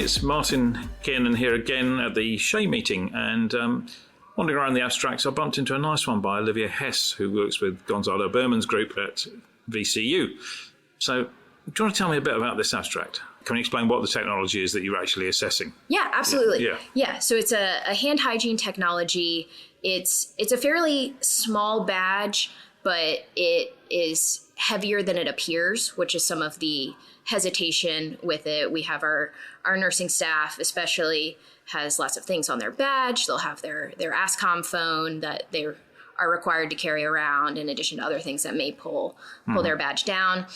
it's Martin Kiernan here again at the SHEA meeting, and wandering around the abstracts, I bumped into a nice one by Olivia Hess, who works with Gonzalo Bearman's group at VCU. So, do you want to tell me a bit about this abstract? Can you explain what the technology is that you're actually assessing? Yeah, absolutely. Yeah. So it's a hand hygiene technology. It's a fairly small badge, but it is heavier than it appears, which is some of the hesitation with it. We have our nursing staff especially has lots of things on their badge. They'll have their ASCOM phone that they are required to carry around, in addition to other things that may pull their badge down.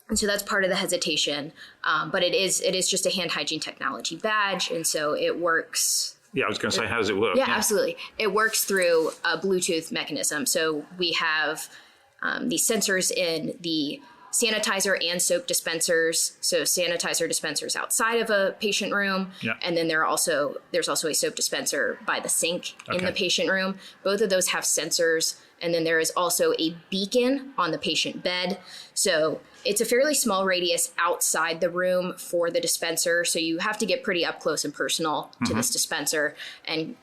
And so that's part of the hesitation. But it is just a hand hygiene technology badge. And so it works. Yeah, I was going to say, how does it work? Yeah, absolutely. It works through a Bluetooth mechanism. So we have these sensors in the sanitizer and soap dispensers. So sanitizer dispensers outside of a patient room. Yeah. And then there's also a soap dispenser by the sink in the patient room. Both of those have sensors. And then there is also a beacon on the patient bed. So it's a fairly small radius outside the room for the dispenser. So you have to get pretty up close and personal to this dispenser and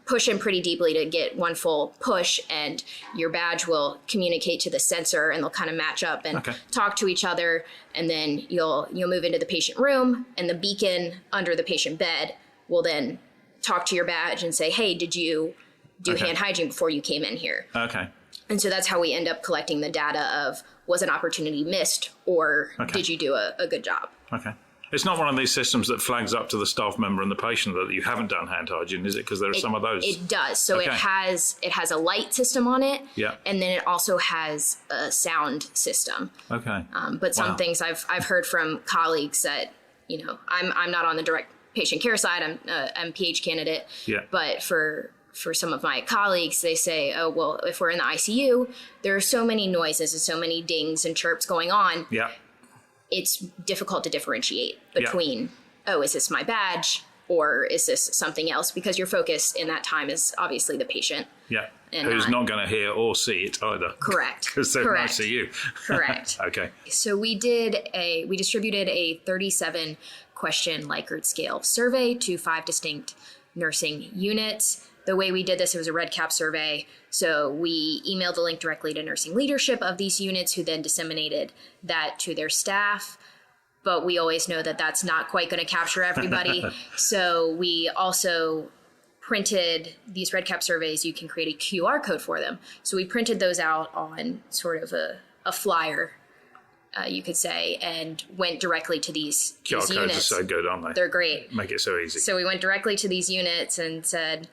push in pretty deeply to get one full push, and your badge will communicate to the sensor and they'll kind of match up and talk to each other. And then you'll move into the patient room, and the beacon under the patient bed will then talk to your badge and say, hey, did you do hand hygiene before you came in here? Okay. And so that's how we end up collecting the data of, was an opportunity missed, or did you do a good job? Okay. It's not one of these systems that flags up to the staff member and the patient that you haven't done hand hygiene, is it? Because there are some of those. It does. So it has a light system on it. Yeah. And then it also has a sound system. Okay. But some things I've heard from colleagues that, I'm not on the direct patient care side. I'm a PH candidate. Yeah. But for some of my colleagues, they say, oh, well, if we're in the ICU, there are so many noises and so many dings and chirps going on. Yeah. It's difficult to differentiate between, is this my badge or is this something else? Because your focus in that time is obviously the patient. Yeah. Who's not going to hear or see it either. Correct. Because they're nice to you. Correct. Okay. So we distributed a 37 question Likert scale survey to 5 distinct nursing units. The way we did this, it was a red cap survey. So we emailed the link directly to nursing leadership of these units, who then disseminated that to their staff. But we always know that that's not quite going to capture everybody. So we also printed these red cap surveys. You can create a QR code for them. So we printed those out on sort of a flyer, you could say, and went directly to these units. QR codes are so good, aren't they? They're great. Make it so easy. So we went directly to these units and said,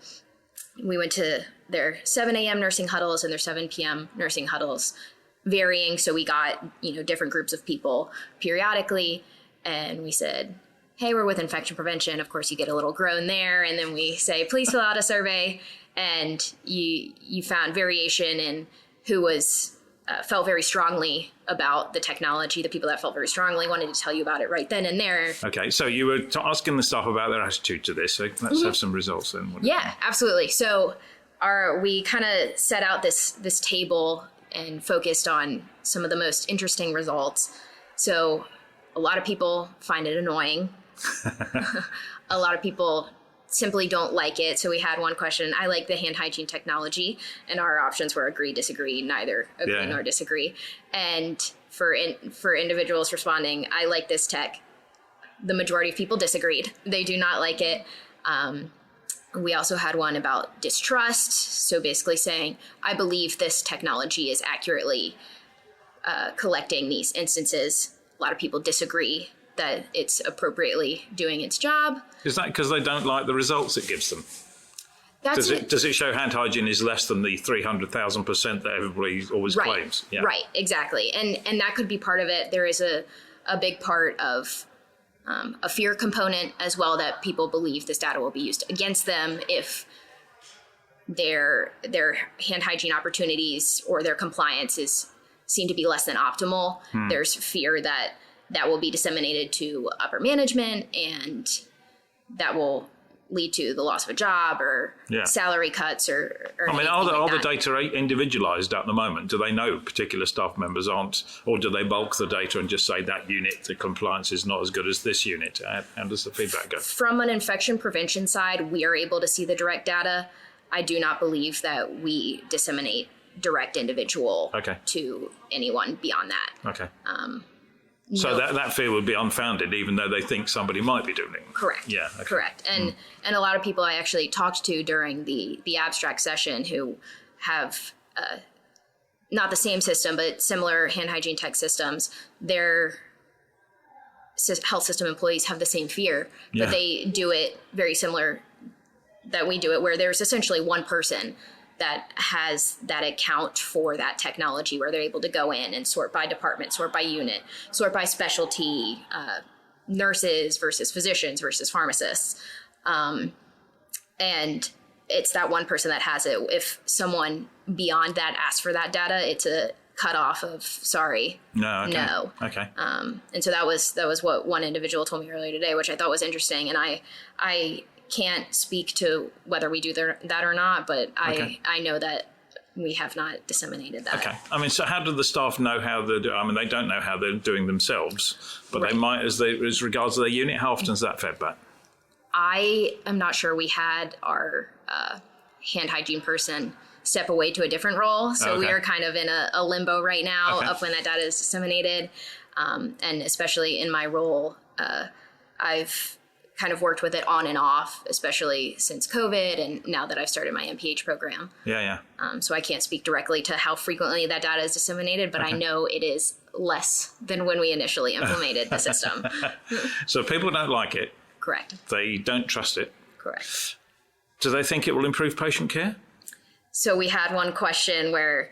we went to their 7 a.m. nursing huddles and their 7 p.m. nursing huddles, varying. So we got, different groups of people periodically. And we said, hey, we're with infection prevention. Of course, you get a little groan there. And then we say, please fill out a survey. And you found variation in who was felt very strongly about the technology. The people that felt very strongly wanted to tell you about it right then and there. Okay, so you were asking the staff about their attitude to this. So let's have some results then. Yeah, absolutely. So we kind of set out this table and focused on some of the most interesting results. So a lot of people find it annoying. A lot of people simply don't like it. So we had one question, I like the hand hygiene technology, and our options were agree, disagree, neither agree nor disagree. And for individuals responding, I like this tech, the majority of people disagreed. They do not like it. We also had one about distrust. So basically saying, I believe this technology is accurately collecting these instances. A lot of people disagree that it's appropriately doing its job. Is that because they don't like the results it gives them? Does it show hand hygiene is less than the 300,000% that everybody always claims? Yeah. Right, exactly. And that could be part of it. There is a big part of a fear component as well, that people believe this data will be used against them if their hand hygiene opportunities or their compliance seem to be less than optimal. There's fear that will be disseminated to upper management, and that will lead to the loss of a job or salary cuts or I mean, are the data individualized at the moment? Do they know particular staff members aren't, or do they bulk the data and just say that unit, the compliance is not as good as this unit? How does the feedback go? From an infection prevention side, we are able to see the direct data. I do not believe that we disseminate direct individual to anyone beyond that. Okay. So that fear would be unfounded, even though they think somebody might be doing it. Correct. Yeah. Okay. Correct. And a lot of people I actually talked to during the abstract session who have not the same system, but similar hand hygiene tech systems, their health system employees have the same fear, but they do it very similar that we do it, where there's essentially one person that has that account for that technology, where they're able to go in and sort by department, sort by unit, sort by specialty, nurses versus physicians versus pharmacists. And it's that one person that has it. If someone beyond that asks for that data, it's a cutoff of sorry, no. Okay. And so that was what one individual told me earlier today, which I thought was interesting. And I can't speak to whether we do that or not, but I know that we have not disseminated that. Okay. I mean, so how do the staff know how they're doing? I mean, they don't know how they're doing themselves, but they might as regards to their unit. How often is that fed back? I am not sure. We had our hand hygiene person step away to a different role. So we are kind of in a limbo right now of when that data is disseminated. And especially in my role, I've kind of worked with it on and off, especially since COVID and now that I've started my MPH program. So I can't speak directly to how frequently that data is disseminated, but I know it is less than when we initially implemented the system. So people don't like it. Correct. They don't trust it. Correct. Do they think it will improve patient care? So we had one question where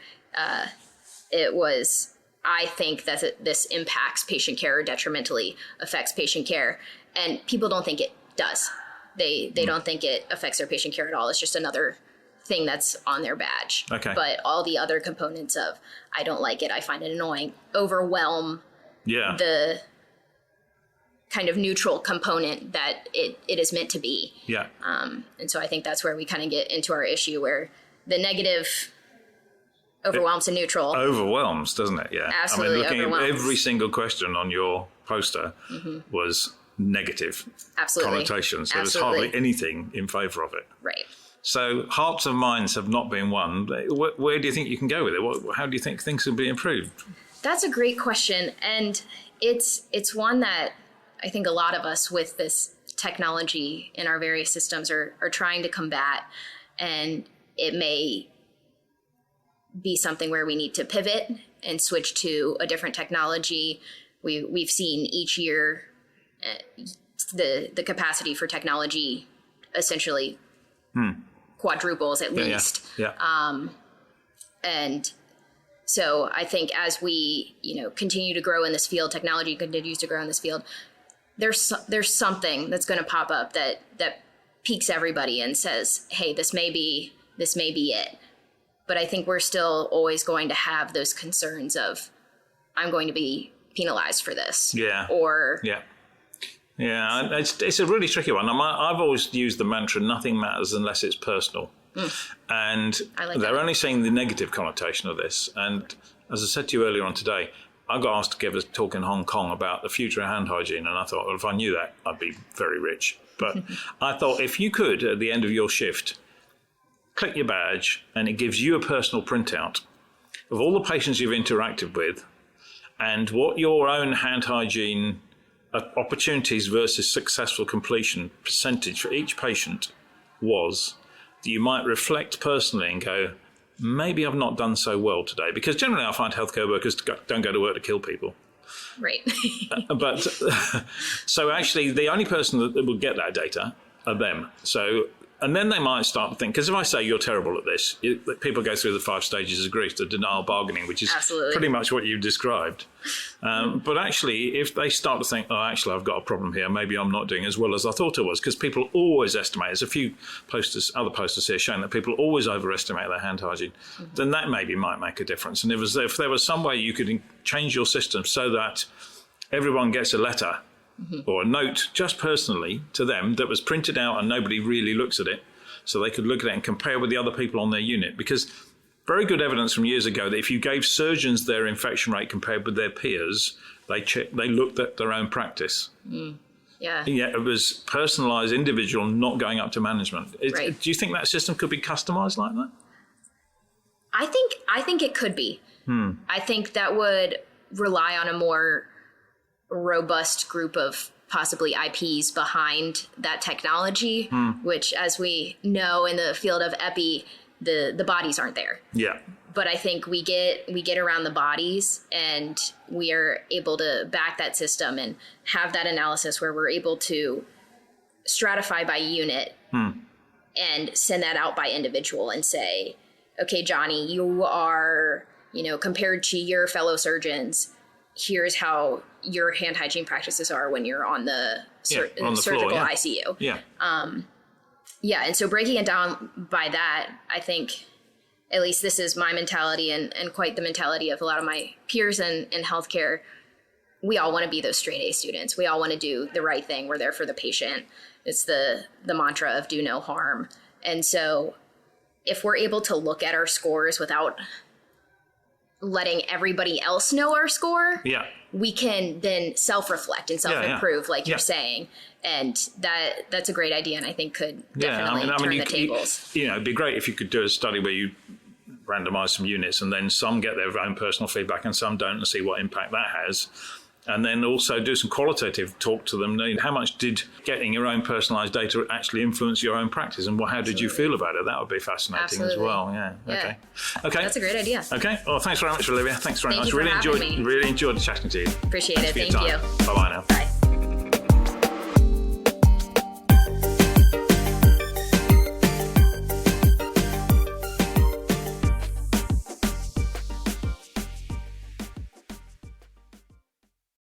it was, I think that this impacts patient care or detrimentally affects patient care. And people don't think it does. They don't think it affects their patient care at all. It's just another thing that's on their badge. Okay. But all the other components of, I don't like it, I find it annoying, overwhelm the kind of neutral component that it is meant to be. Yeah. And so I think that's where we kind of get into our issue, where the negative overwhelms the neutral. Overwhelms, doesn't it? Yeah. Absolutely. I mean, looking at every single question on your poster was negative connotations. So there's hardly anything in favour of it. Right. So hearts and minds have not been won. Where do you think you can go with it? How do you think things can be improved? That's a great question. And it's one that I think a lot of us with this technology in our various systems are trying to combat. And it may be something where we need to pivot and switch to a different technology. We've seen each year the capacity for technology essentially quadruples at least. And so I think as we continue to grow in this field, technology continues to grow in this field, there's something that's going to pop up that piques everybody and says, hey, this may be it. But I think we're still always going to have those concerns of, I'm going to be penalized for this. It's a really tricky one. I've always used the mantra, nothing matters unless it's personal. And they're only seeing the negative connotation of this. And as I said to you earlier on today, I got asked to give a talk in Hong Kong about the future of hand hygiene. And I thought, well, if I knew that, I'd be very rich. But I thought if you could, at the end of your shift, click your badge and it gives you a personal printout of all the patients you've interacted with and what your own hand hygiene opportunities versus successful completion percentage for each patient was, that you might reflect personally and go, maybe I've not done so well today. Because generally I find healthcare workers don't go to work to kill people. Right. But so actually the only person that will get that data are them. So, and then they might start to think, because if I say you're terrible at this, people go through the 5 stages of grief, the denial bargaining, which is pretty much what you described. But actually, if they start to think, oh, actually, I've got a problem here, maybe I'm not doing as well as I thought I was, because people always estimate, there's a few other posters here showing that people always overestimate their hand hygiene, then that maybe might make a difference. And if there was some way you could change your system so that everyone gets a letter or a note just personally to them that was printed out and nobody really looks at it, so they could look at it and compare with the other people on their unit. Because very good evidence from years ago that if you gave surgeons their infection rate compared with their peers, they looked at their own practice. Yeah. Yeah, it was personalised, individual, not going up to management. Right. Do you think that system could be customised like that? I think it could be. I think that would rely on a more robust group of possibly IPs behind that technology, which, as we know in the field of epi, the bodies aren't there. Yeah. But I think we get around the bodies, and we are able to back that system and have that analysis where we're able to stratify by unit and send that out by individual and say, okay, Johnny, you are, compared to your fellow surgeons, here's how your hand hygiene practices are when you're on the surgical floor, ICU. Yeah. Yeah, and so breaking it down by that, I think, at least this is my mentality and quite the mentality of a lot of my peers in healthcare. We all want to be those straight A students. We all want to do the right thing. We're there for the patient. It's the mantra of do no harm. And so if we're able to look at our scores without letting everybody else know our score, we can then self-reflect and self-improve, like you're saying. And that's a great idea, and I think could definitely turn the tables. It'd be great if you could do a study where you randomise some units and then some get their own personal feedback and some don't, and see what impact that has. And then also do some qualitative talk to them. How much did getting your own personalised data actually influence your own practice, and how did you feel about it? That would be fascinating as well. Yeah. Okay. That's a great idea. Okay. Well, thanks very much, Olivia. Thanks very much. Thank you for having me. Really enjoyed chatting to you. Appreciate it. Thank you. Bye-bye now. Bye.